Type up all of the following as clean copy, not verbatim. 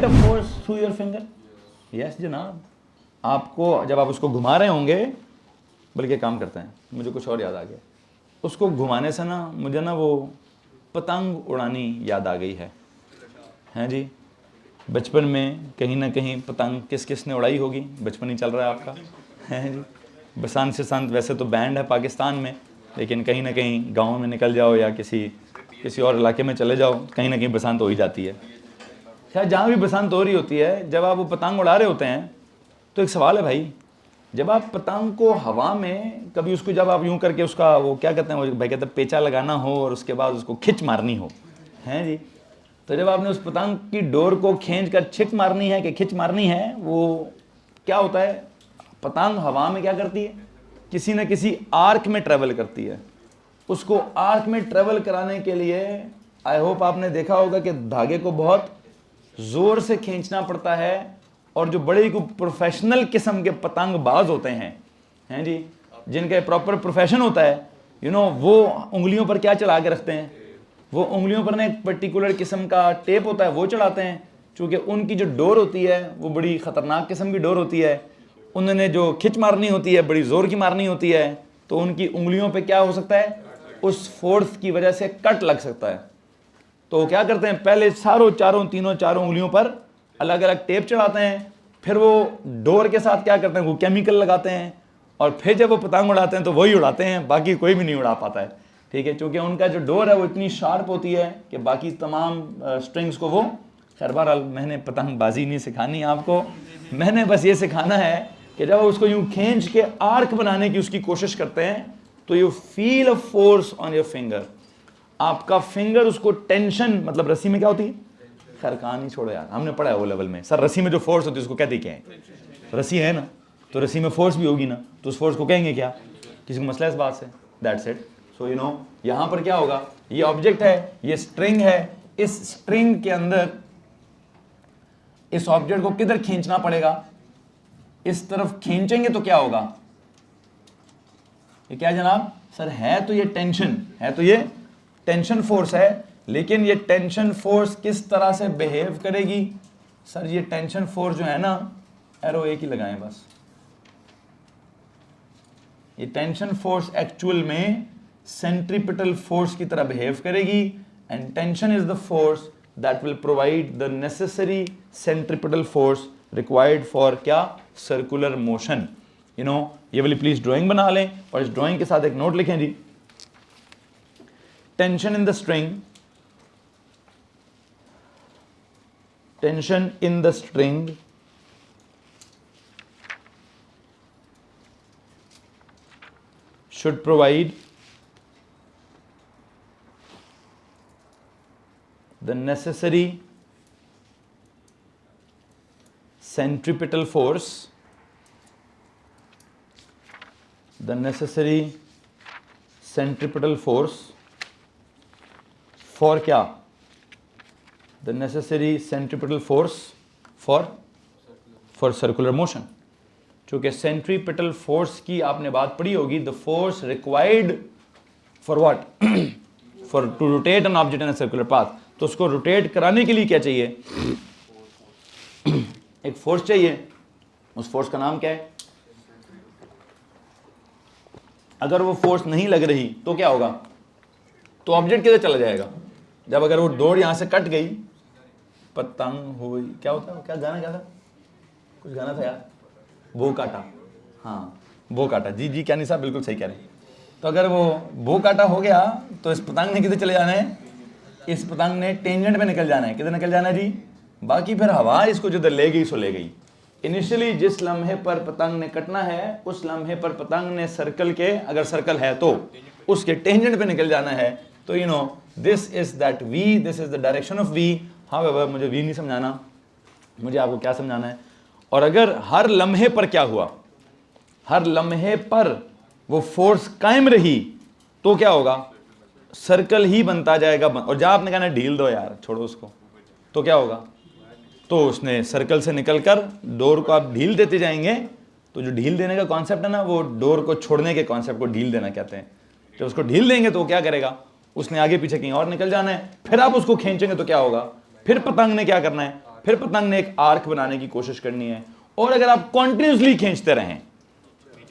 Exert a force through your finger? Yes जनाब। आपको जब आप उसको घुमा रहे होंगे, बल्कि काम करते हैं, मुझे कुछ और याद आ गया, उसको घुमाने से ना मुझे ना वो पतंग उड़ानी याद आ गई है। हैं जी, बचपन में कहीं ना कहीं पतंग किस किस ने उड़ाई होगी? बचपन ही चल रहा है आपका, हैं जी। बसंत से संत वैसे तो बैंड है पाकिस्तान में, लेकिन कहीं ना कहीं गाँव में निकल जाओ या किसी और इलाके में चले जाओ, कहीं ना कहीं बसंत हो ही जाती है। शायद जहाँ भी बसंत हो रही होती है, जब आप वो पतंग उड़ा रहे होते हैं, तो एक सवाल है भाई, जब आप पतंग को हवा में कभी उसको जब आप यूं करके उसका वो क्या कहते हैं, वो भाई कहते हैं पेचा लगाना हो और उसके बाद उसको खिंच मारनी हो, हैं जी, तो जब आपने उस पतंग की डोर को खींच कर छिक मारनी है कि खिंच मारनी है, वो क्या होता है, पतंग हवा में क्या करती है, किसी न किसी आर्क में ट्रेवल करती है। उसको आर्क में ट्रेवल कराने के लिए आई होप आपने देखा होगा कि धागे को बहुत जोर से खींचना पड़ता है, और जो बड़े ही प्रोफेशनल किस्म के पतंगबाज होते हैं जी, जिनका प्रॉपर प्रोफेशन होता है, वो उंगलियों पर क्या चढ़ा के रखते हैं, वो उंगलियों पर ना एक पर्टिकुलर किस्म का टेप होता है, वो चढ़ाते हैं, क्योंकि उनकी जो डोर होती है वो बड़ी ख़तरनाक किस्म की डोर होती है। उन्होंने जो खिंच मारनी होती है, बड़ी ज़ोर की मारनी होती है, तो उनकी उंगलियों पे क्या हो सकता है, उस फोर्स की वजह से कट लग सकता है। तो क्या करते हैं, पहले चारों उंगलियों पर अलग अलग टेप चढ़ाते हैं, फिर वो डोर के साथ क्या करते हैं, वो केमिकल लगाते हैं, और फिर जब वो पतंग उड़ाते हैं तो वही उड़ाते हैं, बाकी कोई भी नहीं उड़ा पाता है, ठीक है, क्योंकि उनका जो डोर है वो इतनी शार्प होती है कि बाकी तमाम स्ट्रिंग्स को वो, खैर बहरहाल मैंने पतंगबाजी नहीं सिखानी आपको, मैंने बस ये सिखाना है कि जब उसको यूं खींच के आर्क बनाने की उसकी कोशिश करते हैं, तो you feel a force on your finger. आपका फिंगर उसको टेंशन, मतलब रस्सी में क्या होती है, खैर कहानी छोड़ो यार, हमने पढ़ा है वो लेवल में, सर रस्सी में जो फोर्स होती है उसको कहते क्या है, रस्सी है ना, तो रस्सी में फोर्स भी होगी ना, तो उस फोर्स को कहेंगे क्या, किसी को मसला है इस बात से? That's it. सो यहाँ पर क्या होगा, ये ऑब्जेक्ट है, ये स्ट्रिंग है, इस स्ट्रिंग के अंदर इस ऑब्जेक्ट को किधर खींचना पड़ेगा, इस तरफ खींचेंगे तो क्या होगा, ये क्या जनाब, सर है तो ये टेंशन है, तो ये टेंशन फोर्स है, लेकिन ये टेंशन फोर्स किस तरह से बिहेव करेगी, सर ये टेंशन फोर्स जो है ना, एरो एक ही लगाएं बस, ये टेंशन फोर्स एक्चुअल में सेंट्रीपिटल फोर्स की तरह बिहेव करेगी, and tension is the force that will provide the necessary centripetal force required for क्या, सर्कुलर मोशन। ये वाली प्लीज ड्राइंग बना लें, और इस ड्राइंग के साथ एक नोट लिखें जी, tension in the string, tension in the string should provide the necessary centripetal force, for क्या, the necessary centripetal force for circular motion। चूंकि centripetal force की आपने बात पढ़ी होगी, the force required for what for to rotate an object in a circular path, तो उसको rotate कराने के लिए क्या चाहिए, एक फोर्स चाहिए, उस फोर्स का नाम क्या है, अगर वो फोर्स नहीं लग रही तो क्या होगा, तो ऑब्जेक्ट किधर चला जाएगा, जब अगर वो डोर यहां से कट गई, पतंग हुई, क्या होता है, क्या गाना क्या था, कुछ गाना था यार, बो काटा, हाँ बो काटा, जी जी क्या नहीं साहब, बिल्कुल सही कह रहे हैं। तो अगर वो बो काटा हो गया, तो इस पतंग ने किधर चले जाना है, इस पतंग ने टेंजेंट पे निकल जाना है, किधर निकल जाना है जी, बाकी फिर हवा इसको जिधर ले गई सो ले गई। इनिशियली जिस लम्हे पर पतंग ने कटना है, उस लम्हे पर पतंग ने सर्कल के, अगर सर्कल है तो उसके टेंजेंट पे निकल जाना है, तो this is that V, this is the direction of V. हाँ मुझे वी नहीं समझाना, मुझे आपको क्या समझाना है, और अगर हर लम्हे पर क्या हुआ, हर लम्हे पर वो फोर्स कायम रही, तो क्या होगा, सर्कल ही बनता जाएगा, और जहां आपने कहना ढील दो यार, छोड़ो उसको, तो क्या होगा, तो उसने सर्कल से निकलकर डोर को आप ढील देते जाएंगे, तो जो ढील देने का कॉन्सेप्ट है ना, वो डोर को छोड़ने के कॉन्सेप्ट को ढील देना कहते हैं। जब उसको ढील देंगे तो वो क्या करेगा, उसने आगे पीछे कहीं और निकल जाना है, फिर आप उसको खींचेंगे तो क्या होगा, फिर पतंग ने क्या करना है, फिर पतंग ने एक आर्क बनाने की कोशिश करनी है, और अगर आप कॉन्टिन्यूसली खींचते रहें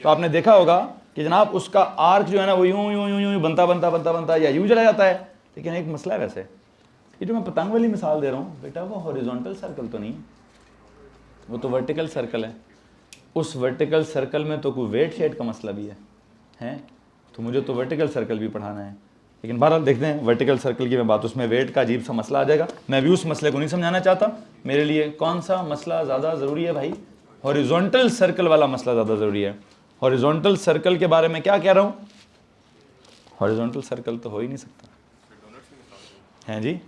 तो आपने देखा होगा कि जनाब उसका आर्क जो है ना वो यूं यूं यूं यूं बनता बनता बनता बनता या यूं चला जाता है। लेकिन एक मसला है, वैसे ये जो मैं पतंग वाली मिसाल दे रहा हूँ बेटा, वो हॉरिजॉन्टल सर्कल तो नहीं है, वो तो वर्टिकल सर्कल है। उस वर्टिकल सर्कल में तो कोई वेट शेड का मसला भी है, तो मुझे तो वर्टिकल सर्कल भी पढ़ाना है। लेकिन बहरहाल देखते हैं, वर्टिकल सर्कल की मैं बात, उसमें वेट का अजीब सा मसला आ जाएगा। मैं भी उस मसले को नहीं समझाना चाहता। मेरे लिए कौन सा मसला ज़्यादा ज़रूरी है भाई? हॉरिजॉन्टल सर्कल वाला मसला ज़्यादा ज़रूरी है। हॉरिजॉन्टल सर्कल के बारे में क्या कह रहा हूँ? हॉरिजॉन्टल सर्कल तो हो ही नहीं सकता, हैं जी?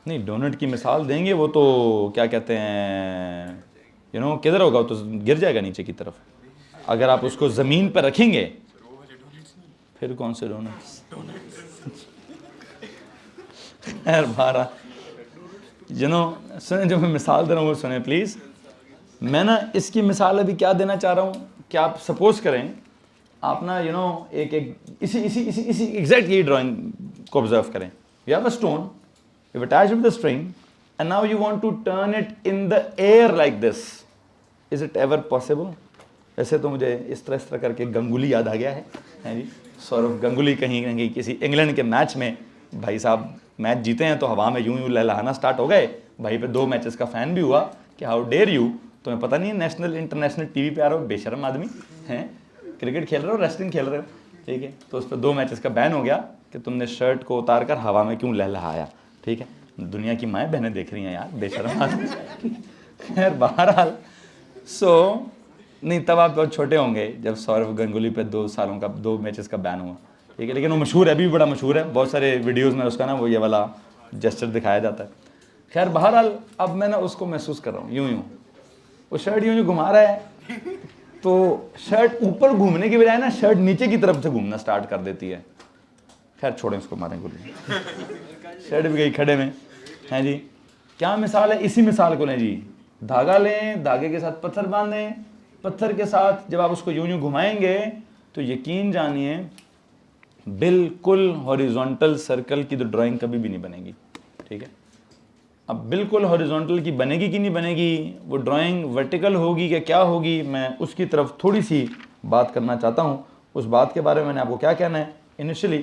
नहीं, डोनट की मिसाल देंगे, वो तो क्या कहते हैं किधर होगा, वो तो गिर जाएगा नीचे की तरफ। अगर आप उसको ज़मीन पर रखेंगे, फिर कौन से डोनट्स? खैर बारह सुने, जो मैं मिसाल दे रहा हूँ वो सुने प्लीज़। मैं ना इसकी मिसाल अभी क्या देना चाह रहा हूँ कि आप सपोज करें, आप ना एक इसी इसी इसी इसी एग्जैक्ट यही ड्राइंग को ऑब्जर्व करें। You have a stone, you attached with the string, and now you want to turn it in the air like this. Is it ever possible? वैसे तो मुझे इस तरह करके गंगुली याद आ गया है जी। सौरव गंगुली कहीं कहीं किसी इंग्लैंड के मैच में, भाई साहब मैच जीते हैं तो हवा में यूं यूं लहलहाना स्टार्ट हो गए। भाई पे 2 मैचेस का फ़ैन भी हुआ कि हाउ डेयर यू, तुम्हें पता नहीं है नेशनल इंटरनेशनल टीवी पे आ रहे हो, बेशरम आदमी हैं, क्रिकेट खेल रहे हो, रेसलिंग खेल रहे हो, ठीक है। तो उस पर 2 मैचेस का बैन हो गया कि तुमने शर्ट को उतार कर हवा में क्यों लहलहाया, ठीक है। दुनिया की माएँ बहनें देख रही हैं यार, बेशरम आदमी। खैर बहरहाल नहीं, तब आप बहुत छोटे होंगे जब सौरव गंगुली पे 2 मैचेस का बैन हुआ, ठीक है। लेकिन वो मशहूर है, अभी भी बड़ा मशहूर है, बहुत सारे वीडियोस में उसका ना वो ये वाला जेस्चर दिखाया जाता है। खैर बहरहाल अब मैं ना उसको महसूस कर रहा हूँ, यूं वो शर्ट यूं घुमा रहा है, तो शर्ट ऊपर घूमने की बजाय ना शर्ट नीचे की तरफ से घूमना स्टार्ट कर देती है। खैर छोड़ें उसको, मारें गोली। शर्ट भी गई खड़े में, हैं जी। क्या मिसाल है? इसी मिसाल को लें जी, धागा लें, धागे के साथ पत्थर बांधें, पत्थर के साथ जब आप उसको यूं यूं घुमाएंगे तो यकीन जानिए बिल्कुल हॉरिजॉन्टल सर्कल की तो ड्राइंग कभी भी नहीं बनेगी, ठीक है। अब बिल्कुल हॉरिजॉन्टल की बनेगी कि नहीं बनेगी, वो ड्राइंग वर्टिकल होगी कि क्या होगी, मैं उसकी तरफ थोड़ी सी बात करना चाहता हूँ। उस बात के बारे में मैंने आपको क्या कहना है इनिशियली,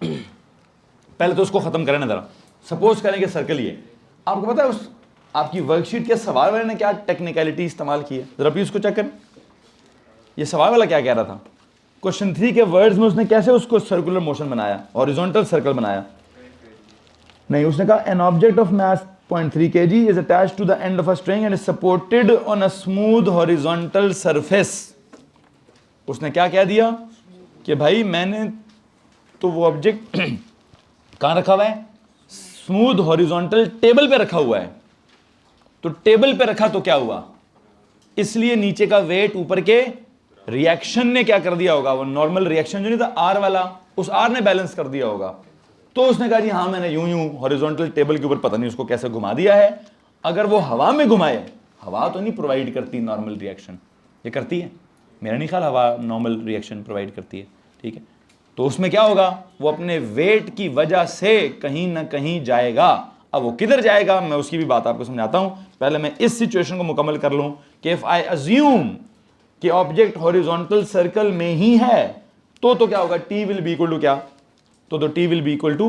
पहले तो उसको ख़त्म करें ना ज़रा। सपोज करें कि सर्कल ये, आपको पता है उस आपकी वर्कशीट के सवाल वाले ने क्या टेक्निकलिटी इस्तेमाल की है, ज़रा प्लीज़ उसको चेक करें। ये सवाल वाला क्या कह रहा था, क्वेश्चन 3 के वर्ड्स में उसने कैसे उसको सर्कुलर मोशन बनाया, हॉरिजॉन्टल सर्कल बनाया। नहीं, उसने कहा an object of mass 0.3 kg is attached to the end of a string and is supported on a smooth horizontal surface. उसने क्या कह दिया कि भाई मैंने तो वो ऑब्जेक्ट कहाँ रखा हुआ है, स्मूथ हॉरिजॉन्टल टेबल पे रखा हुआ है। तो टेबल पे रखा तो क्या हुआ, इसलिए नीचे का वेट ऊपर के रिएक्शन ने क्या कर दिया होगा, वो नॉर्मल रिएक्शन जो नहीं था आर वाला, उस आर ने बैलेंस कर दिया होगा। तो उसने कहा जी हाँ मैंने यूं यूं हॉरिजॉन्टल टेबल के ऊपर पता नहीं उसको कैसे घुमा दिया है। अगर वो हवा में घुमाए, हवा तो नहीं प्रोवाइड करती नॉर्मल रिएक्शन, ये करती है, मेरा नहीं ख्याल हवा नॉर्मल रिएक्शन प्रोवाइड करती है, ठीक है। तो उसमें क्या होगा, वो अपने वेट की वजह से कहीं ना कहीं जाएगा। अब वो किधर जाएगा मैं उसकी भी बात आपको समझाता हूं। पहले मैं इस सिचुएशन को मुकम्मल कर लूं कि इफ आई अज्यूम कि ऑब्जेक्ट हॉरिजॉन्टल सर्कल में ही है तो क्या होगा, T will be equal to क्या, तो T will be equal to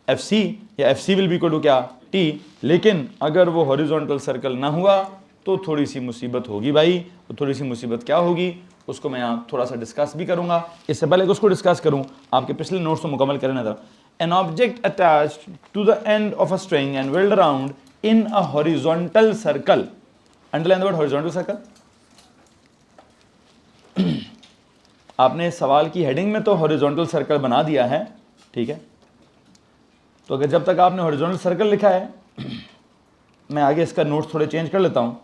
F C, या F C will be equal to क्या, टी। लेकिन अगर वो हॉरिजॉन्टल सर्कल ना हुआ तो थोड़ी सी मुसीबत होगी भाई। तो थोड़ी सी मुसीबत क्या होगी उसको मैं यहाँ थोड़ा सा डिस्कस भी करूंगा। इससे पहले कि उसको डिस्कस करूं, आपके पिछले नोट्स को मुकम्मल करें नजर। An object attached to the end of a string and whirled around in a horizontal circle, underline the word horizontal circle. आपने सवाल की हेडिंग में तो हॉरिजॉन्टल सर्कल बना दिया है, ठीक है। तो अगर जब तक आपने हॉरिजॉन्टल सर्कल लिखा है, मैं आगे इसका नोट्स थोड़े चेंज कर लेता हूँ।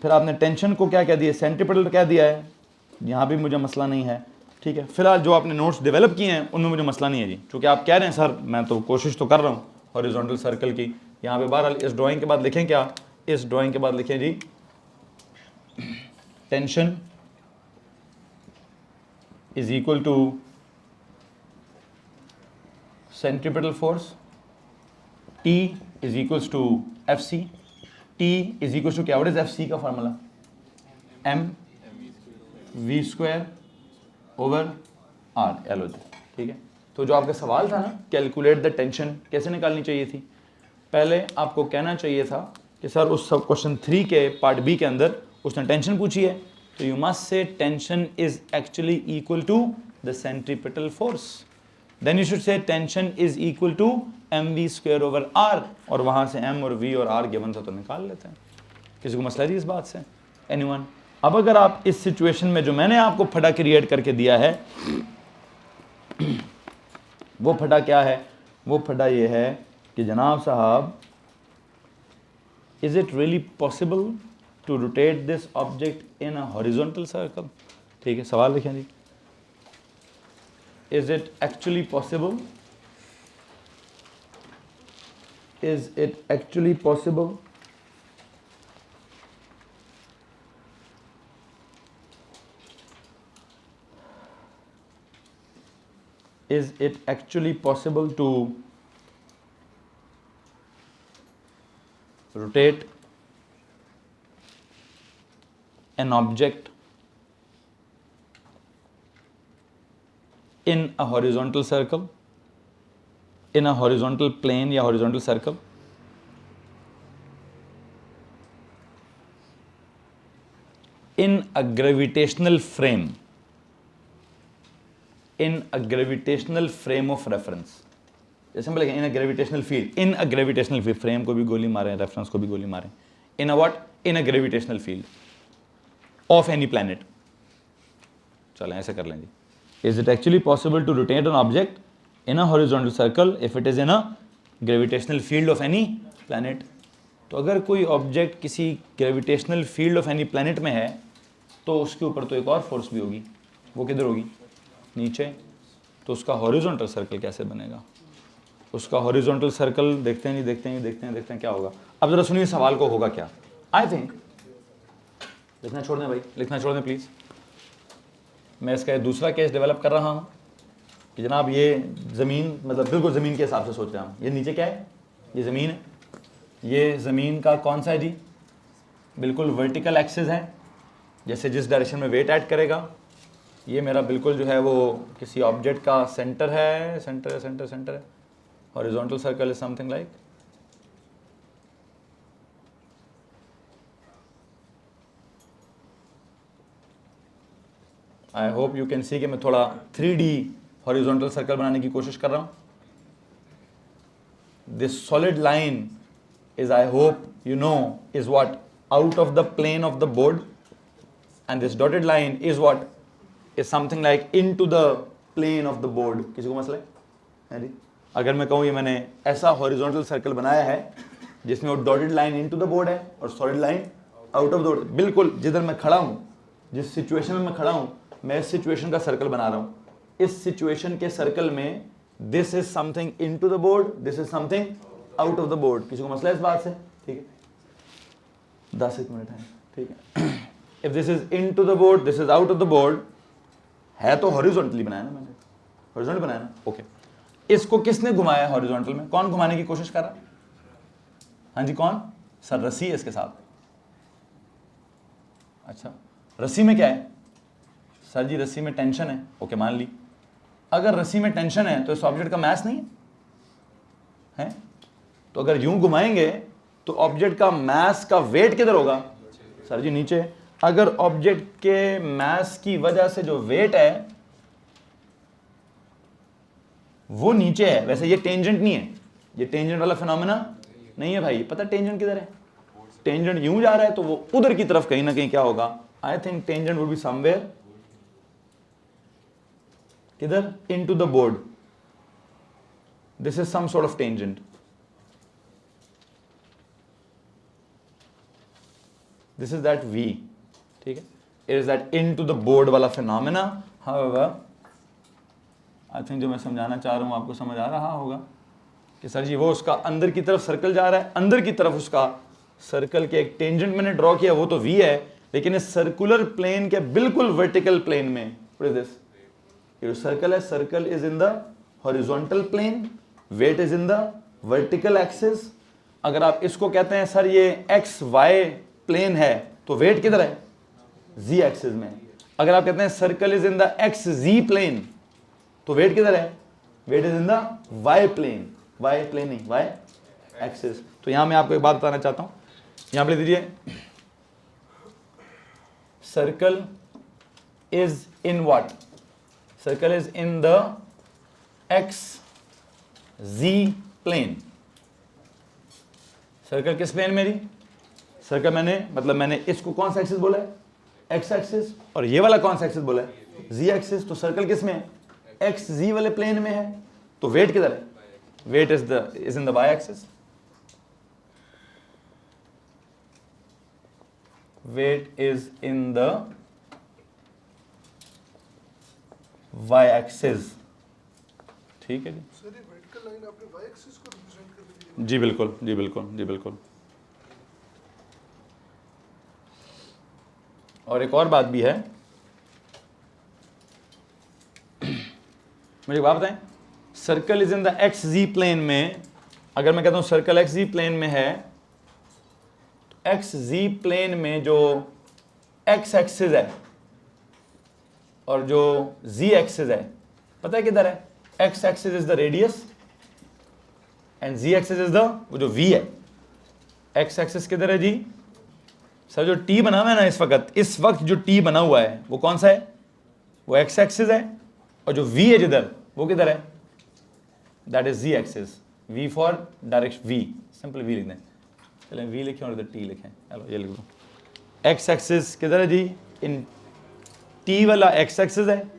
फिर आपने टेंशन को क्या कह दिया, सेंट्रीपिटल कह दिया है, यहाँ भी मुझे मसला नहीं है, ठीक है। फिलहाल जो आपने नोट्स डेवलप किए हैं उनमें मुझे मसला नहीं है जी, क्योंकि आप कह रहे हैं सर मैं तो कोशिश तो कर रहा हूँ हॉरिजॉन्टल सर्कल की। यहाँ पे बहरहाल इस ड्राइंग के बाद लिखें क्या, इस ड्राइंग के बाद लिखें जी tension is equal to centripetal force T is equals to F C, T is equals to क्या, व्हाट इज एफ सी का formula, m v square over r L, ठीक है। तो जो आपका सवाल था ना, कैलकुलेट द टेंशन कैसे निकालनी चाहिए थी, पहले आपको कहना चाहिए था कि सर उस सब क्वेश्चन 3 के पार्ट बी के अंदर उसने टेंशन पूछी है, तो you must say tension is actually equal to the centripetal force, then you should say tension is equal to M V square over R, और वहां से एम और वी और आर गिवन था तो निकाल लेते हैं। किसी को मसला नहीं इस बात से, एनीवन? अब अगर आप इस सिचुएशन में जो मैंने आपको फटा क्रिएट करके दिया है, वो फटा क्या है, वो फटा ये है कि जनाब साहब, is it really possible to rotate this object in a horizontal circle, ठीक है, सवाल लिखें जी, is it actually possible, is it actually possible is it actually possible to rotate an object in a horizontal circle, in a horizontal plane या horizontal circle, in a gravitational frame, in a gravitational frame of reference, जैसे हम लिखें in a gravitational field, in a gravitational field, frame को भी गोली मारें, reference को भी गोली मारें, in a what, in a gravitational field of any planet, चलें ऐसे कर लें जी, is it actually possible to rotate an object in a horizontal circle if it is in a gravitational field of any planet. तो अगर कोई object किसी gravitational field of any planet में है तो उसके ऊपर तो एक और फोर्स भी होगी, वो किधर होगी, नीचे, तो उसका हॉरिजॉन्टल सर्कल कैसे बनेगा, उसका हॉरिजॉन्टल सर्कल देखते हैं देखते हैं क्या होगा। अब जरा सुनिए सवाल को होगा क्या। आई थिंक लिखना छोड़ दें भाई, लिखना छोड़ दें प्लीज। मैं इसका दूसरा केस डेवलप कर रहा हूं कि जनाब ये ज़मीन, मतलब बिल्कुल ज़मीन के हिसाब से सोच रहा हूँ, ये नीचे क्या है, ये ज़मीन है, ये ज़मीन का कौन सा है जी, बिल्कुल वर्टिकल एक्सिस है, जैसे जिस डायरेक्शन में वेट ऐड करेगा, ये मेरा बिल्कुल जो है वो किसी ऑब्जेक्ट का सेंटर है, सेंटर है, horizontal circle is something like, I hope you can see कि मैं थोड़ा 3D हॉरिजॉन्टल सर्कल बनाने की कोशिश कर रहा हूं। This solid line is, I hope you know, is what, out of the plane of the board, and this dotted line is what, is something like into the plane of the board। किसी को मसला है जी? अगर मैं कहूँ ये मैंने ऐसा हॉरिजॉन्टल सर्कल बनाया है जिसमें वो dotted line into the board है और solid line out of the board, बिल्कुल जिधर मैं खड़ा हूँ, जिस सिचुएशन में मैं खड़ा हूँ, मैं इस सिचुएशन का सर्कल बना रहा हूँ, इस सिचुएशन के सर्कल में this is something into the board, this is something out of the board. किसी को मसला है इस बात से? ठीक है, 10 मिनट है, ठीक है। If this is into the board, this is out of the board, है तो हॉरिजॉन्टली बनाया ना मैंने, हॉरिजॉन्टल बनाया ना, ओके। इसको किसने घुमाया है हॉरिजॉन्टल में, कौन घुमाने की कोशिश कर रहा है? हाँ जी कौन? सर रस्सी है इसके साथ। अच्छा, रस्सी में क्या है? सर जी रस्सी में टेंशन है, ओके मान ली। अगर रस्सी में टेंशन है तो इस ऑब्जेक्ट का मास नहीं है, तो अगर यूं घुमाएंगे तो ऑब्जेक्ट का मास का वेट किधर होगा? सर जी नीचे। अगर ऑब्जेक्ट के मास की वजह से जो वेट है वो नीचे है, वैसे ये टेंजेंट नहीं है, ये टेंजेंट वाला फिनोमेना नहीं है भाई। पता टेंजेंट किधर है? टेंजेंट यूं जा रहा है तो वो उधर की तरफ कहीं ना कहीं क्या होगा, I think tangent would be somewhere किधर, into the board. This is some sort of tangent, this is that V, ठीक है, it is that into the board वाला फिनोमेना। हाउएवर आई थिंक जो मैं समझाना चाह रहा हूं आपको समझ आ रहा होगा कि सर जी वो उसका अंदर की तरफ सर्कल जा रहा है, अंदर की तरफ उसका सर्कल के एक टेंजेंट मैंने ड्रॉ किया, वो तो V है, लेकिन इस सर्कुलर प्लेन के बिल्कुल वर्टिकल प्लेन में, व्हाट इज दिस, ये सर्कल है, circle is in the horizontal plane, weight is in the vertical axis. अगर आप इसको कहते हैं सर ये एक्स वाई प्लेन है, तो वेट किधर है? जी एक्सिस में। अगर आप कहते हैं circle is in the X Z plane, तो वेट किधर है? Weight is in the Y plane. Y plane नहीं, वाई एक्सिस। तो यहां मैं आपको एक बात बताना चाहता हूं, यहां पे लिख दीजिए circle is in what? Circle is in the X Z plane. Circle किस प्लेन मेरी? सर्कल मैंने इसको कौन सा एक्सिस बोला है? X axis. और ये वाला कौन सा एक्सिस बोला है? जी एक्सिस। तो सर्कल किस में है? एक्स जी वाले प्लेन में है। तो वेट किधर है? Weight is in the Y axis. Weight is in the Y axis. ठीक है जी। सर ये वर्टिकल लाइन आपने वाई एक्सिस को रिप्रेजेंट कर दी है। जी बिल्कुल, जी बिल्कुल, जी बिल्कुल। और एक और बात भी है, मुझे बात बताएं, circle is in the X Z plane में, अगर मैं कहता हूं सर्कल एक्स जी प्लेन में है, तो एक्स जी प्लेन में जो एक्स एक्सिस है और जो जी एक्सिस है, पता है किधर है? X axis is the radius and Z axis is the वो जो वी है। एक्स एक्सिस किधर है जी? सर जो टी बना हुआ है ना इस वक्त जो टी बना हुआ है वो कौन सा है? वो एक्स एक्सिस है। और जो वी है जिधर, वो किधर है? That is Z axis. V for direction, V, simple V लिख दें। चलें वी लिखें और इधर टी लिखें। चलो ये लिख दो। एक्स एक्सिस किधर है जी? इन टी वाला एक्स एक्सिस है,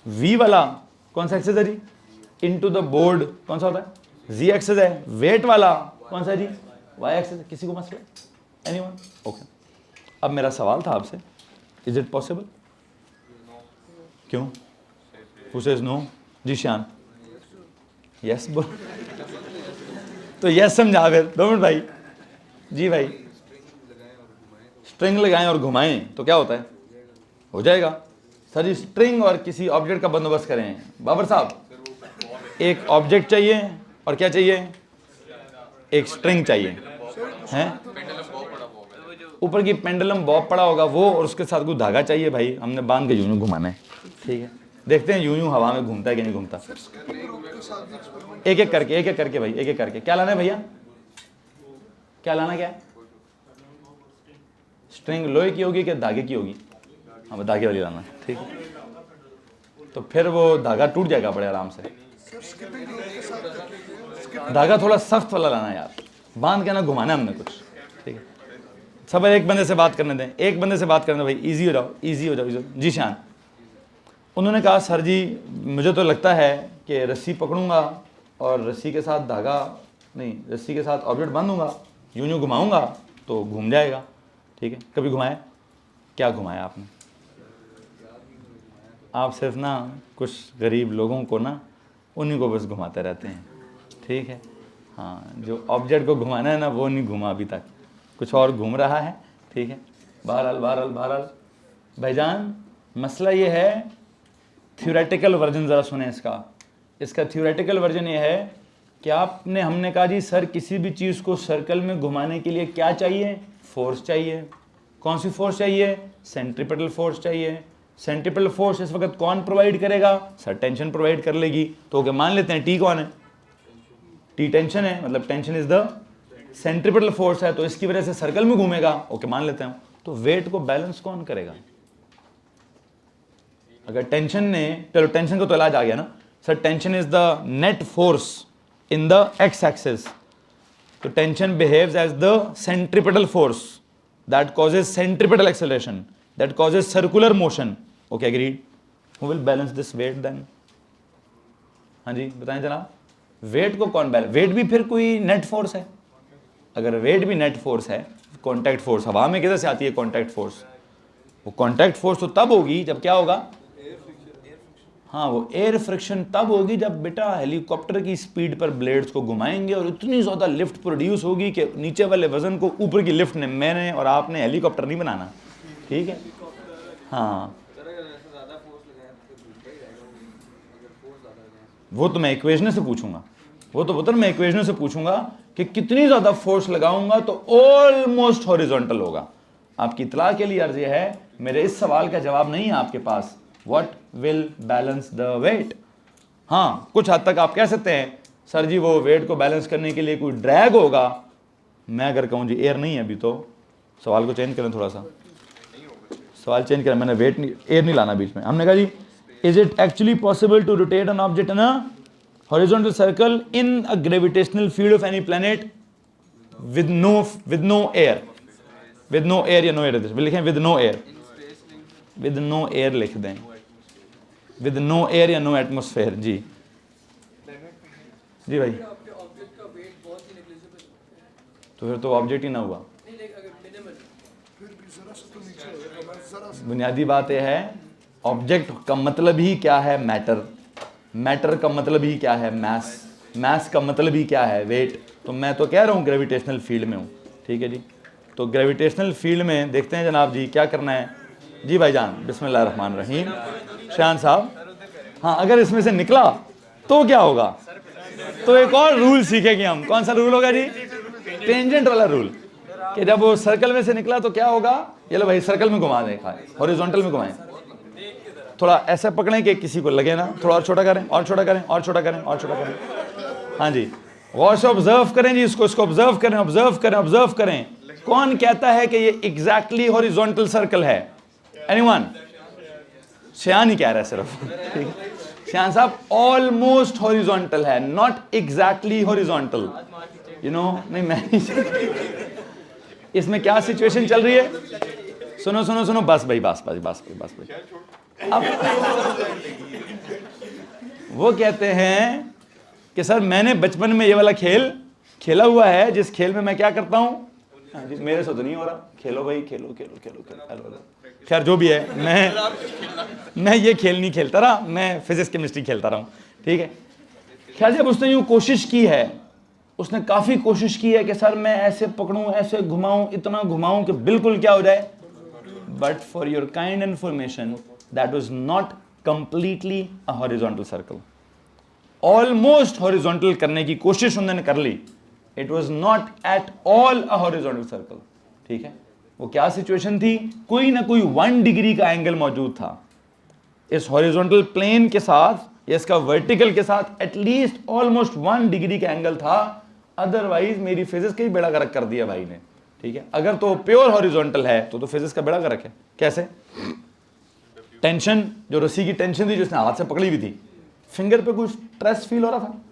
वी वाला कौन सा एक्सिस है जी? इनटू द बोर्ड कौन सा होता है? जी एक्सिस है। वेट वाला कौन सा है जी? वाई एक्सिस है। किसी को मसला? एनीवन? ओके। अब मेरा सवाल था आपसे, इज इट पॉसिबल? क्यों? Who says no? जी शान, यस बोल। तो यस समझा फिर 2 मिनट भाई। जी भाई, स्ट्रिंग लगाएं और घुमाएं तो क्या होता है? हो जाएगा। सर जी स्ट्रिंग और किसी ऑब्जेक्ट का बंदोबस्त करें। बाबर साहब, एक ऑब्जेक्ट चाहिए और क्या चाहिए? एक स्ट्रिंग चाहिए, हैं? ऊपर की पेंडुलम बॉब पड़ा होगा वो, और उसके साथ कोई धागा चाहिए भाई, हमने बांध के यूं घुमाना है। ठीक है, देखते हैं यूं हवा में घूमता है कि नहीं घूमता। एक एक करके भाई, एक एक करके। क्या लाना है भैया? क्या लाना? क्या है? स्ट्रिंग लोहे की होगी कि धागे की होगी? हाँ, धागे वाली लाना है। ठीक है, तो फिर वो धागा टूट जाएगा बड़े आराम से। धागा थोड़ा सख्त वाला लाना है यार, बांध के ना घुमाना है हमने कुछ। ठीक है, सब एक बंदे से बात करने दें, एक बंदे से बात करने दें भाई। इजी हो जाओ, इजी हो जाओ। जी शान, उन्होंने कहा सर जी मुझे तो लगता है कि रस्सी पकड़ूंगा और रस्सी के साथ धागा नहीं, रस्सी के साथ ऑब्जेक्ट बांधूंगा, यूं घुमाऊंगा तो घूम जाएगा। ठीक है, कभी घुमाया? क्या घुमाया आपने? आप सिर्फ ना कुछ गरीब लोगों को ना, उन्हीं को बस घुमाते रहते हैं। ठीक है, हाँ, जो ऑब्जेक्ट को घुमाना है ना वो नहीं घुमा अभी तक, कुछ और घूम रहा है। ठीक है, बहरहाल भाईजान, मसला ये है, थ्योरेटिकल वर्जन ज़रा सुने इसका थ्योरेटिकल वर्जन ये है कि हमने कहा जी सर किसी भी चीज़ को सर्कल में घुमाने के लिए क्या चाहिए? फोर्स चाहिए। कौन सी फोर्स चाहिए? सेंट्रीपिटल फोर्स चाहिए। सेंट्रीपिटल फोर्स इस वक्त कौन प्रोवाइड करेगा? सर टेंशन प्रोवाइड कर लेगी। तो ओके, मान लेते हैं टी कौन है? टी टेंशन है, मतलब tension is the centripetal force है, तो इसकी वजह से सर्कल में घूमेगा। ओके, मान लेते हैं। तो वेट को बैलेंस कौन करेगा? अगर टेंशन ने, चलो टेंशन का तो इलाज आ गया ना sir, tension is the net force in the X axis, तो tension behaves as the centripetal force that causes centripetal acceleration, that causes circular motion. Okay, agreed. Who will balance this weight then? हाँ जी बताएं जनाब, wait को कौन balance? Wait भी फिर कोई नेट फोर्स है। अगर वेट भी नेट फोर्स है, कॉन्टैक्ट फोर्स हवा में किधर से आती है? Contact force. वो कॉन्टैक्ट फोर्स तो तब होगी जब क्या होगा? हाँ, वो एयर फ्रिक्शन तब होगी जब बेटा हेलीकॉप्टर की स्पीड पर ब्लेड्स को घुमाएंगे और इतनी ज़्यादा लिफ्ट प्रोड्यूस होगी कि नीचे वाले वजन को ऊपर की लिफ्ट ने, मैंने और आपने हेलीकॉप्टर नहीं बनाना। ठीक है, हाँ, वो तो मैं इक्वेशन से पूछूंगा। वो तो पुत्र मैं इक्वेशन से पूछूंगा कि कितनी ज्यादा फोर्स लगाऊंगा तो ऑलमोस्ट हॉरिजॉन्टल होगा। आपकी इतला के लिए अर्ज है, मेरे इस सवाल का जवाब नहीं है आपके पास, what will balance the weight. हाँ, कुछ हद तक आप कह सकते हैं सर जी वो वेट को बैलेंस करने के लिए कोई ड्रैग होगा। मैं अगर कहूँ जी एयर नहीं है अभी, तो सवाल को चेंज करें थोड़ा सा, सवाल चेंज करें, मैंने वेट नहीं, एयर नहीं लाना बीच में। हमने कहा जी is it actually possible to rotate an object in a horizontal circle in a gravitational field of any planet with no air, with no air या नो एयर लिखें, with no air, with no air लिख दें, with no air या no atmosphere. जी जी भाई, आपके object का वेट बहुत ही नेग्लिजिबल है। तो फिर तो ऑब्जेक्ट ही ना हुआ। नहीं लेकिन अगर मिनिमल फिर भी जरा सा तो नीचे होगा, मैं जरा सा। बुनियादी बात यह है, ऑब्जेक्ट का मतलब ही क्या है, मैटर, मैटर का मतलब ही क्या है, मैस, मैस का मतलब ही क्या है, वेट। तो मैं तो कह रहा हूँ ग्रेविटेशनल फील्ड में हूँ, ठीक है जी। तो ग्रेविटेशनल फील्ड में देखते हैं जनाब जी क्या करना है। जी भाईजान, बिस्मिल्लाह रहमान रहीम, शान साहब। हाँ, अगर इसमें से निकला तो क्या होगा, तो एक और रूल सीखेंगे हम। कौन सा रूल होगा जी, टेंजेंट वाला रूल, कि जब वो सर्कल में से निकला तो क्या होगा। ये लो भाई, सर्कल में घुमा दें, हॉरिजॉन्टल में घुमाएं, थोड़ा ऐसे पकड़ें कि किसी को लगे ना, थोड़ा और छोटा करें, और छोटा करें, और छोटा करें, और छोटा करें। हाँ जी, गौर से ऑब्जर्व करें जी, इसको ऑब्जर्व करें, ऑब्जर्व करें, ऑब्जर्व करें। कौन कहता है कि ये एग्जैक्टली हॉरिजॉन्टल सर्कल है, एनीवन? श्यान ही कह रहा है सिर्फ, ठीक है श्यान साहब, ऑलमोस्ट हॉरिजॉन्टल है, not exactly horizontal, you know. नहीं मैं नहीं इसमें क्या सिचुएशन चल रही है, सुनो सुनो सुनो, बस भाई, बस बस बस बस भाई। अब वो कहते हैं कि सर मैंने बचपन में ये वाला खेल खेला हुआ है, जिस खेल में मैं क्या करता हूं, हाँ जी, मेरे से तो नहीं हो रहा, खेलो भाई, खेलो खेलो खेलो खेलो। खैर जो भी है, मैं ये खेल नहीं खेलता रहा, मैं फिजिक्स केमिस्ट्री खेलता रहा हूँ, ठीक है। खैर जब उसने यूँ कोशिश की है, उसने काफ़ी कोशिश की है कि सर मैं ऐसे पकड़ूं, ऐसे घुमाऊं, इतना घुमाऊं कि बिल्कुल क्या हो जाए, but for your kind information that was not completely a horizontal circle. Almost horizontal करने की कोशिश उन्होंने कर ली, it was not at all a horizontal circle, ठीक है। वो क्या सिचुएशन थी, कोई ना कोई 1 डिग्री का एंगल मौजूद था इस हॉरिजॉन्टल प्लेन के साथ या इसका वर्टिकल के साथ, एटलीस्ट ऑलमोस्ट 1 डिग्री का एंगल था, अदरवाइज मेरी फिजिक्स का ही बेड़ा गर्क कर दिया भाई ने, ठीक है। अगर तो प्योर हॉरिजॉन्टल है तो फिजिक्स का बेड़ा गर्क है। कैसे, टेंशन, जो रस्सी की टेंशन थी, जो उसने हाथ से पकड़ी हुई थी, फिंगर पे कुछ स्ट्रेस फील हो रहा था,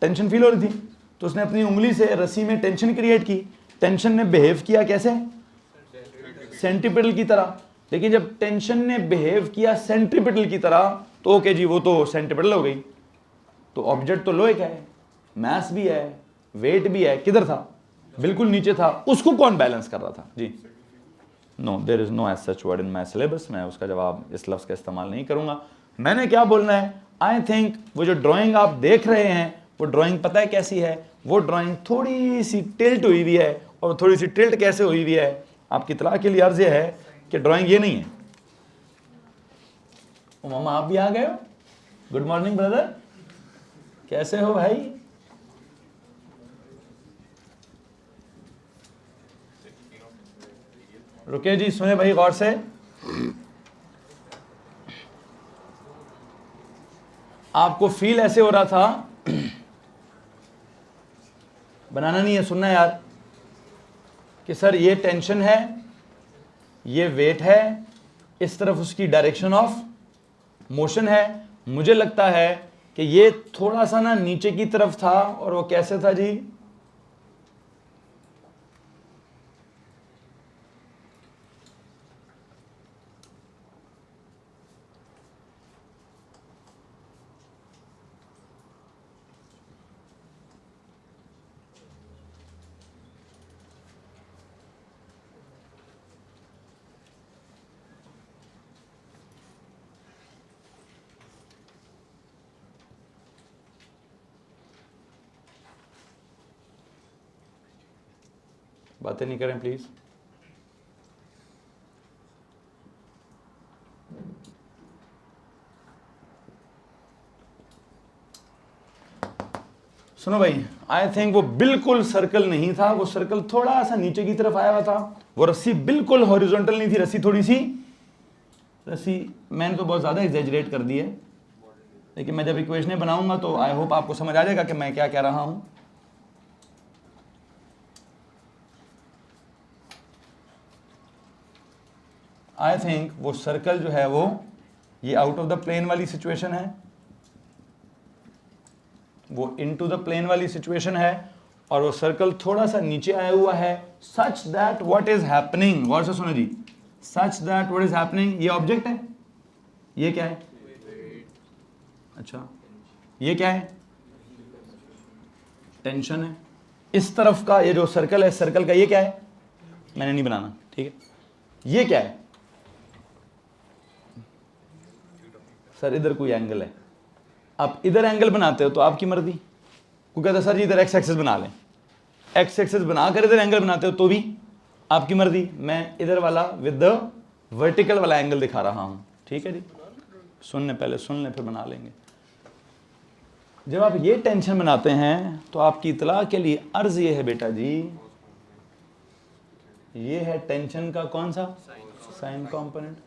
टेंशन फील हो रही थी, तो उसने अपनी उंगली से रस्सी में टेंशन क्रिएट की। टेंशन ने बिहेव किया कैसे, सेंटीपिटल की तरह। लेकिन जब टेंशन ने बिहेव किया सेंट्रीपिटल की तरह, तो ओके जी, वो तो सेंट्रीपिटल हो गई। तो ऑब्जेक्ट तो लोहे का है, मास भी है, वेट भी है, किधर था, बिल्कुल नीचे था, उसको कौन बैलेंस कर रहा था जी। No, there is no as such word in my syllabus, मैं उसका जवाब इस लफ्ज का इस्तेमाल नहीं करूंगा। मैंने क्या बोलना है, आई थिंक वो जो ड्राइंग आप देख रहे हैं, वो ड्राइंग पता है कैसी है, वो ड्राइंग थोड़ी सी टिल्ट हुई हुई है। और थोड़ी सी टिल्ट कैसे हुई हुई है, आपकी इत्तला के लिए अर्ज ये है कि ड्राइंग ये नहीं है। ओ मामा, आप भी आ गए हो, गुड मॉर्निंग ब्रदर, कैसे हो भाई। रुके जी, सुने भाई गौर से। आपको फील ऐसे हो रहा था, बनाना नहीं है, सुनना यार, कि सर ये टेंशन है, ये वेट है, इस तरफ उसकी डायरेक्शन ऑफ मोशन है। मुझे लगता है कि ये थोड़ा सा ना नीचे की तरफ था, और वो कैसे था जी, बातें नहीं करें प्लीज। सुनो भाई, आई थिंक वो बिल्कुल सर्कल नहीं था, वो सर्कल थोड़ा सा नीचे की तरफ आया हुआ था, वो रस्सी बिल्कुल हॉरिजॉन्टल नहीं थी, रस्सी थोड़ी सी, रस्सी मैंने तो बहुत ज़्यादा एग्जैजरेट कर दी है, लेकिन मैं जब इक्वेशनें बनाऊंगा तो आई होप आपको समझ आ जाएगा कि मैं क्या कह रहा हूं। आई थिंक वो सर्कल जो है वो ये आउट ऑफ द प्लेन वाली सिचुएशन है, वो इनटू द प्लेन वाली सिचुएशन है, और वो सर्कल थोड़ा सा नीचे आया हुआ है, such that what is happening, गौर से सुनो जी, such that what is happening, ये ऑब्जेक्ट है, ये क्या है, अच्छा ये क्या है, टेंशन है, इस तरफ का ये जो सर्कल है, सर्कल का ये क्या है, मैंने नहीं बनाना, ठीक है, ये क्या है सर, इधर कोई एंगल है, आप इधर एंगल बनाते हो तो आपकी मर्जी, कोई कहता है सर जी इधर एक्स एक्सिस बना लें, एक्स एक्सिस बनाकर इधर एंगल बनाते हो तो भी आपकी मर्जी, मैं इधर वाला विद द वर्टिकल वाला एंगल दिखा रहा हूं, ठीक है जी, सुनने पहले सुन लें फिर बना लेंगे। जब आप ये टेंशन बनाते हैं तो आपकी इतला के लिए अर्ज ये है बेटा जी, ये है टेंशन का कौन सा, साइन कंपोनेंट,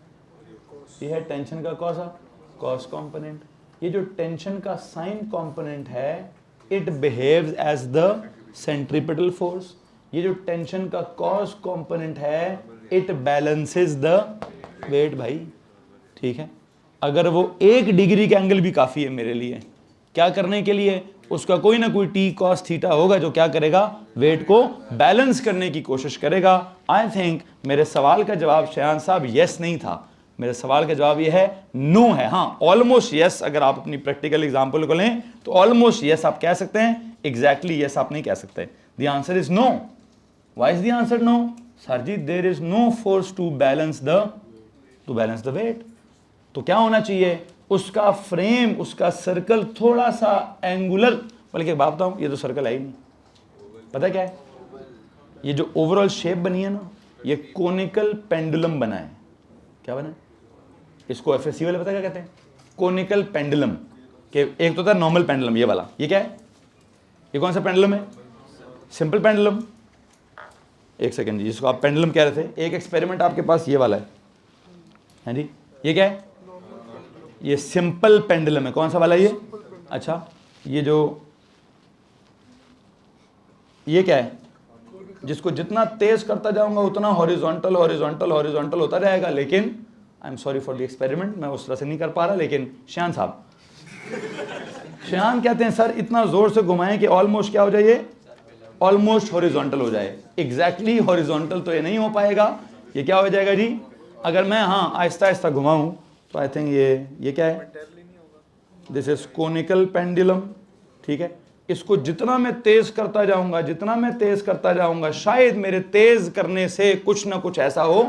ये है टेंशन का कौन सा, कॉस कंपोनेंट, ये जो टेंशन का साइन कंपोनेंट है it behaves as the centripetal force, ये जो टेंशन का कॉस कंपोनेंट है इट बैलेंसेस द वेट भाई, ठीक है, अगर वो 1 डिग्री का एंगल भी काफी है मेरे लिए क्या करने के लिए, उसका कोई ना कोई टी कॉस थीटा होगा जो क्या करेगा, वेट को बैलेंस करने की कोशिश करेगा। आई थिंक मेरे सवाल का जवाब शयान साहब यस नहीं था, मेरे सवाल का जवाब ये है नो है, हाँ ऑलमोस्ट यस, अगर आप अपनी प्रैक्टिकल एग्जांपल को लें तो ऑलमोस्ट यस आप कह सकते हैं, एग्जैक्टली यस आप नहीं कह सकते, the answer is no. Why is the answer no, sir ji there is no force to balance the weight, तो क्या होना चाहिए, उसका फ्रेम, उसका सर्कल थोड़ा सा एंगुलर, बल्कि एक बात बताऊं, ये तो सर्कल है ही नहीं, पता क्या है, ये जो ओवरऑल शेप बनी है ना, ये कोनिकल पेंडुलम बना है, क्या बना है, इसको एफएससी वाले पता क्या कहते हैं, कोनिकल पेंडुलम, के एक तो था नॉर्मल पेंडुलम, ये वाला, ये क्या है, ये कौन सा पेंडुलम है, सिंपल पेंडुलम, एक सेकंड जी, जिसको आप पेंडुलम कह रहे थे, एक एक्सपेरिमेंट आपके पास ये वाला है जी, ये क्या है, ये सिंपल पेंडुलम है, कौन सा वाला ये, अच्छा ये जो ये क्या है, जिसको जितना तेज करता जाऊंगा उतना हॉरिजॉन्टल हॉरिजॉन्टल हॉरिजॉन्टल होता रहेगा, लेकिन I am sorry for the experiment, मैं उस तरह से नहीं कर पा रहा, लेकिन श्यान साहब, श्यान कहते हैं सर इतना जोर से घुमाएं कि ऑलमोस्ट क्या हो जाए, ऑलमोस्ट हॉरिजॉन्टल हो जाए, एग्जैक्टली हॉरिजॉन्टल तो ये नहीं हो पाएगा, ये क्या हो जाएगा जी, अगर मैं हाँ आहिस्ता आहिस्ता घुमाऊं तो आई थिंक ये क्या है, दिस इज कोनिकल पेंडुलम, ठीक है, इसको जितना मैं तेज करता जाऊंगा, जितना मैं तेज करता जाऊंगा, शायद मेरे तेज करने से कुछ ना कुछ ऐसा हो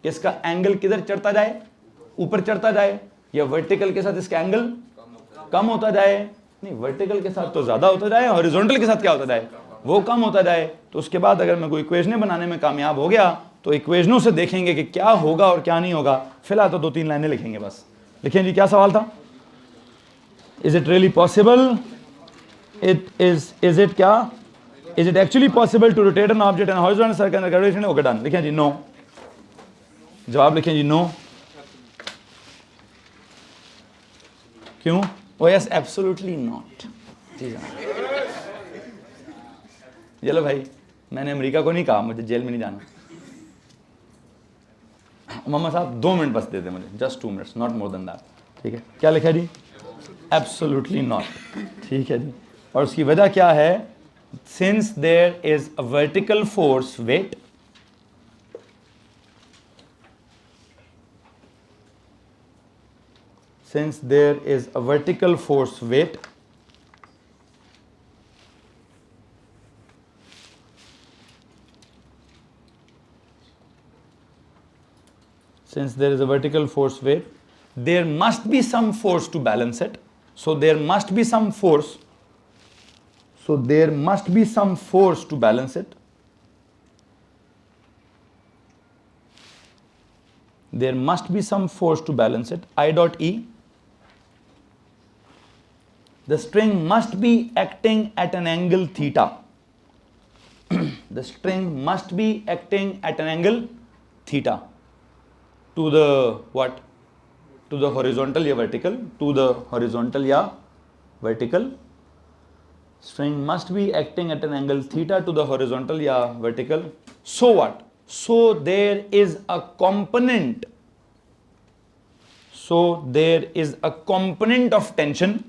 कि इसका एंगल किधर चढ़ता जाए, ऊपर चढ़ता जाए, या वर्टिकल के साथ इसका एंगल कम होता जाए, नहीं वर्टिकल के साथ तो ज्यादा होता जाए, हॉरिजॉन्टल के साथ क्या होता जाए, वो कम होता जाए, तो उसके बाद अगर मैं कोई इक्वेशनें बनाने में कामयाब हो गया तो इक्वेशनों से देखेंगे कि क्या होगा और क्या नहीं होगा, फिलहाल तो 2-3 लाइनें लिखेंगे बस। लिखें जी, क्या सवाल था, is it really possible, is it क्या, is it actually possible to rotate an object in horizontal circle under gravitation, okay done, लिखें जी नो, जवाब लिखें जी नो, क्यों, ओ यस एब्सोल्युटली नॉट, चलो भाई मैंने अमेरिका को नहीं कहा मुझे जेल में नहीं जाना, मामा साहब 2 मिनट बस दे दे मुझे, just 2 minutes, not more than that, ठीक है, क्या लिखा जी, एब्सोल्युटली नॉट, ठीक है जी, और उसकी वजह क्या है, since there is a vertical force weight, since there is a vertical force weight, since there is a vertical force weight, there must be some force to balance it, so there must be some force, so there must be some force to balance it, there must be some force to balance it, I dot E The string must be acting at an angle theta. The string must be acting at an angle theta to the what? To the horizontal या vertical? To the horizontal या vertical? String must be acting at an angle theta to the horizontal या vertical. So what? So there is a component. So there is a component of tension.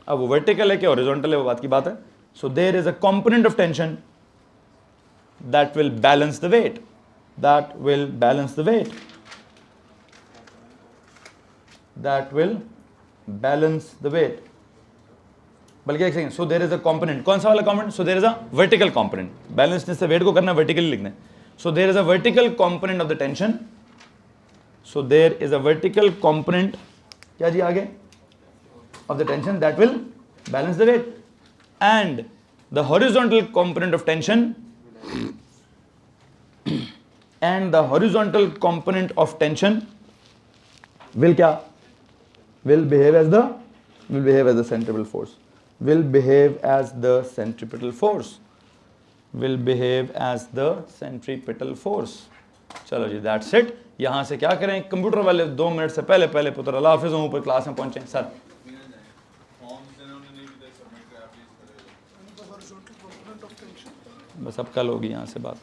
अब वो vertical है कि horizontal है वो बात की बात है. So there is a component of tension that will balance the weight. That will balance the weight. That will balance the weight. बल्कि एक second. So there is a component. कौन सा वाला component? So there is a vertical component. Balance से weight को करना vertically लिखना है. So there is a vertical component of the tension. So there is a vertical component. क्या जी आगे? Of the tension that will balance the weight. And the horizontal component of tension and the horizontal component of tension will क्या? Will behave as the centripetal force. Will behave as the centripetal force. Will behave as the centripetal force. चलो जी, that's it. यहाँ से क्या करें? Computer वाले 2 minute से पहले पुत्र अल्लाह हाफिज़ हूँ ऊपर क्लास में पहुँचे सर. बस अब कल होगी यहाँ से बात.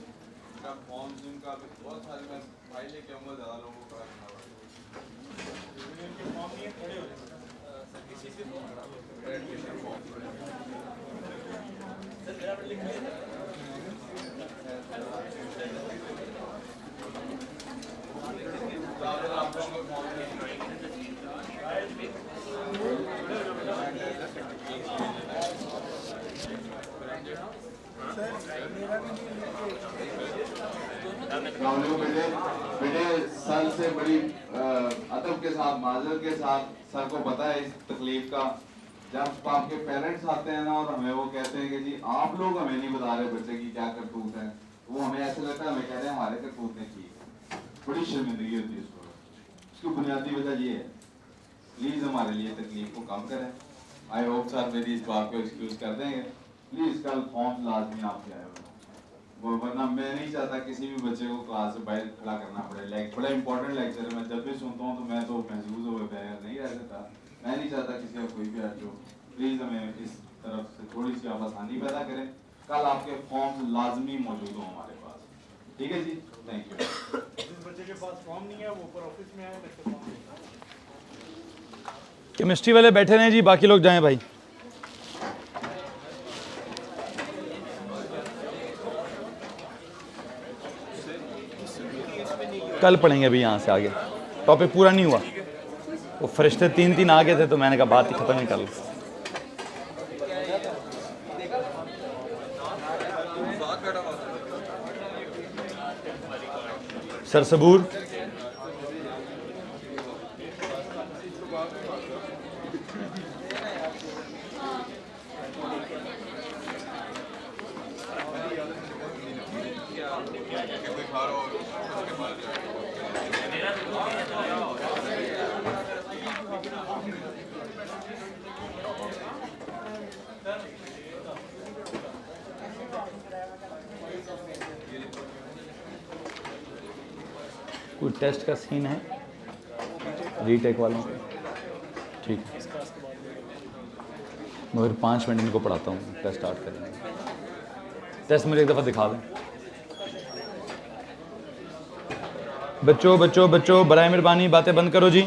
बेटे सर से बड़ी अदब के साथ माजरत के साथ सर को पता है इस तकलीफ का. जब आपके पेरेंट्स आते हैं ना और हमें वो कहते हैं कि जी आप लोग हमें नहीं बता रहे बच्चे की क्या करतूत है, वो हमें ऐसे लगता है हमें कह रहे हैं हमारे करतूत है ठीक है. बड़ी शर्मिंदगी होती है इसको. इसकी बुनियादी वजह ये है. प्लीज हमारे लिए तकलीफ को कम करें. आई होप सर मेरी इस बात को एक्सक्यूज कर देंगे. प्लीज कल फॉर्म लाजमी आपके आए वरना मैं नहीं चाहता किसी भी बच्चे को क्लास से बाहर खड़ा करना पड़े. बड़ा इंपॉर्टेंट लेक्चर है. मैं जब भी सुनता हूँ तो मैं तो महसूस हो गया नहीं रह सकता. मैं नहीं चाहता किसी का कोई भी हट हो. प्लीज़ हमें इस तरफ से थोड़ी सी आप आसानी पैदा करें. कल आपके फॉर्म लाजमी मौजूद हो हमारे पास. ठीक है जी, थैंक यू. जिस बच्चे के पास फॉर्म नहीं है वो ऊपर ऑफिस में आए. केमिस्ट्री वाले बैठे रहे जी, बाकी लोग जाएं भाई. कल पढ़ेंगे अभी यहाँ से आगे. टॉपिक पूरा नहीं हुआ. वो फरिश्ते 3 आ गए थे तो मैंने कहा बात ही खत्म ही कर लो. सर सबूर कोई टेस्ट का सीन है रीटेक वालों को? ठीक है, मगर 5 मिनट इनको पढ़ाता हूँ, टेस्ट स्टार्ट करेंगे. टेस्ट मुझे एक दफ़ा दिखा दें. बच्चों बराए मेहरबानी बातें बंद करो जी.